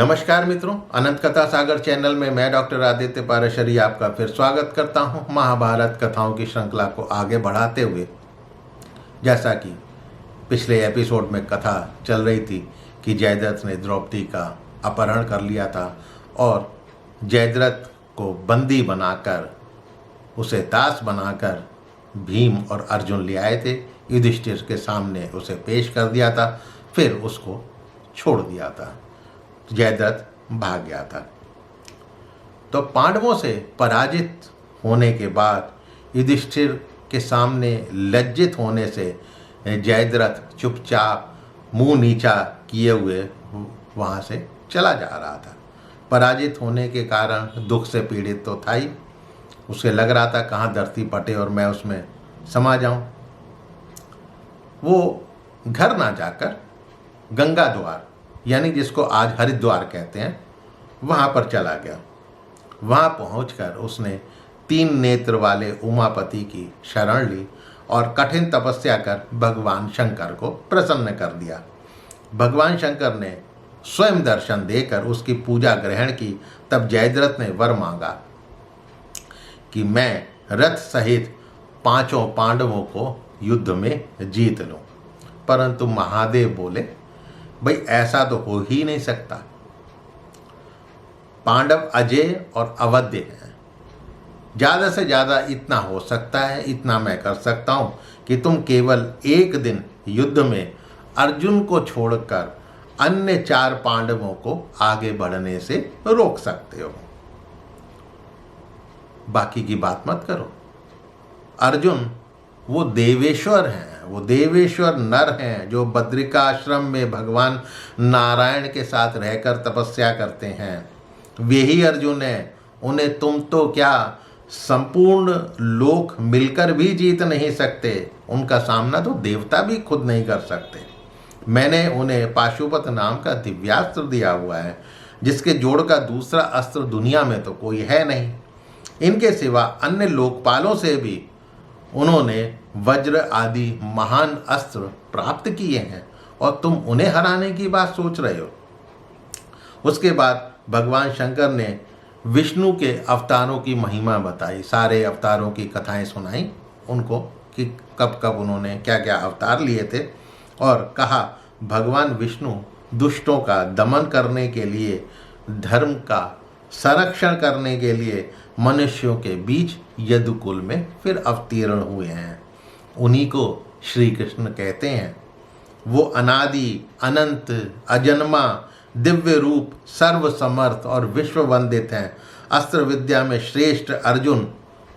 नमस्कार मित्रों, अनंत कथा सागर चैनल में मैं डॉक्टर आदित्य पाराशरी आपका फिर स्वागत करता हूं। महाभारत कथाओं की श्रृंखला को आगे बढ़ाते हुए, जैसा कि पिछले एपिसोड में कथा चल रही थी कि जयद्रथ ने द्रौपदी का अपहरण कर लिया था और जयद्रथ को बंदी बनाकर, उसे दास बनाकर भीम और अर्जुन ले आए थे। युधिष्ठिर के सामने उसे पेश कर दिया था, फिर उसको छोड़ दिया था। जयद्रथ भाग गया था। तो पांडवों से पराजित होने के बाद युधिष्ठिर के सामने लज्जित होने से जयद्रथ चुपचाप मुंह नीचा किए हुए वहाँ से चला जा रहा था। पराजित होने के कारण दुख से पीड़ित तो था ही, उसे लग रहा था कहाँ धरती पटे और मैं उसमें समा जाऊं। वो घर ना जाकर गंगा द्वार, यानी जिसको आज हरिद्वार कहते हैं, वहाँ पर चला गया। वहाँ पहुँचकर उसने 3 नेत्र वाले उमापति की शरण ली और कठिन तपस्या कर भगवान शंकर को प्रसन्न कर दिया। भगवान शंकर ने स्वयं दर्शन देकर उसकी पूजा ग्रहण की। तब जयद्रथ ने वर मांगा कि मैं रथ सहित 5 पांडवों को युद्ध में जीत लूं। परंतु महादेव बोले, भाई ऐसा तो हो ही नहीं सकता। पांडव अजेय और अवध्य हैं। ज़्यादा से ज़्यादा इतना हो सकता है, इतना मैं कर सकता हूँ कि तुम केवल एक दिन युद्ध में अर्जुन को छोड़कर अन्य 4 पांडवों को आगे बढ़ने से रोक सकते हो। बाकी की बात मत करो। अर्जुन वो देवेश्वर हैं, वो देवेश्वर नर हैं जो बद्रिकाश्रम में भगवान नारायण के साथ रहकर तपस्या करते हैं। वे ही अर्जुन हैं। उन्हें तुम तो क्या संपूर्ण लोक मिलकर भी जीत नहीं सकते। उनका सामना तो देवता भी खुद नहीं कर सकते। मैंने उन्हें पाशुपत नाम का दिव्यास्त्र दिया हुआ है, जिसके जोड़ का दूसरा अस्त्र दुनिया में तो कोई है नहीं। इनके सिवा अन्य लोकपालों से भी उन्होंने वज्र आदि महान अस्त्र प्राप्त किए हैं और तुम उन्हें हराने की बात सोच रहे हो। उसके बाद भगवान शंकर ने विष्णु के अवतारों की महिमा बताई, सारे अवतारों की कथाएं सुनाई उनको कि कब कब उन्होंने क्या क्या अवतार लिए थे, और कहा भगवान विष्णु दुष्टों का दमन करने के लिए, धर्म का संरक्षण करने के लिए मनुष्यों के बीच यदुकुल में फिर अवतीर्ण हुए हैं। उन्हीं को श्री कृष्ण कहते हैं। वो अनादि अनंत अजन्मा दिव्य रूप सर्व समर्थ और विश्व वंदित हैं। अस्त्र विद्या में श्रेष्ठ अर्जुन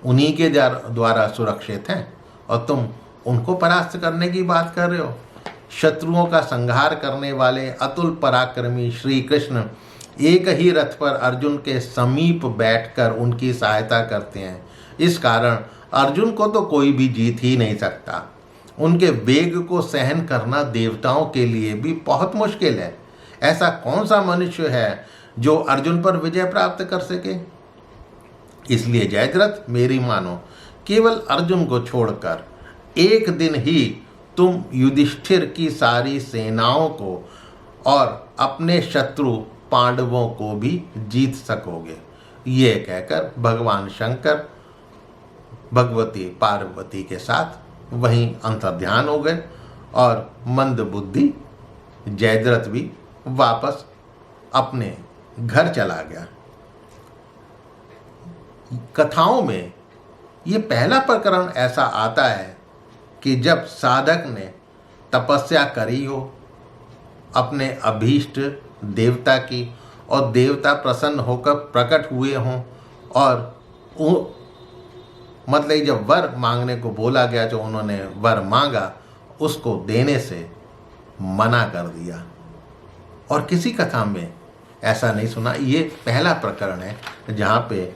उन्हीं के द्वारा सुरक्षित हैं और तुम उनको परास्त करने की बात कर रहे हो। शत्रुओं का संहार करने वाले अतुल पराक्रमी श्री कृष्ण एक ही रथ पर अर्जुन के समीप बैठकर उनकी सहायता करते हैं। इस कारण अर्जुन को तो कोई भी जीत ही नहीं सकता। उनके वेग को सहन करना देवताओं के लिए भी बहुत मुश्किल है। ऐसा कौन सा मनुष्य है जो अर्जुन पर विजय प्राप्त कर सके। इसलिए जयद्रथ मेरी मानो, केवल अर्जुन को छोड़कर एक दिन ही तुम युधिष्ठिर की सारी सेनाओं को और अपने शत्रु पांडवों को भी जीत सकोगे। ये कहकर भगवान शंकर भगवती पार्वती के साथ वहीं अंतर्ध्यान हो गए और मंद बुद्धि जयद्रथ भी वापस अपने घर चला गया। कथाओं में ये पहला प्रकरण ऐसा आता है कि जब साधक ने तपस्या करी हो अपने अभीष्ट देवता की और देवता प्रसन्न होकर प्रकट हुए हों, और मतलब जब वर मांगने को बोला गया, जो उन्होंने वर मांगा उसको देने से मना कर दिया। और किसी कथा में ऐसा नहीं सुना। ये पहला प्रकरण है जहाँ पे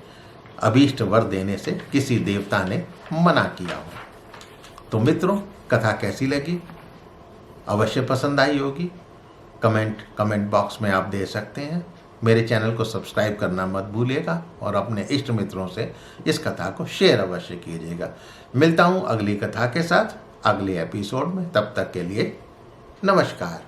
अभीष्ट वर देने से किसी देवता ने मना किया हो। तो मित्रों, कथा कैसी लगी? अवश्य पसंद आई होगी। कमेंट बॉक्स में आप दे सकते हैं। मेरे चैनल को सब्सक्राइब करना मत भूलिएगा और अपने इष्ट मित्रों से इस कथा को शेयर अवश्य कीजिएगा। मिलता हूँ अगली कथा के साथ अगले एपिसोड में। तब तक के लिए नमस्कार।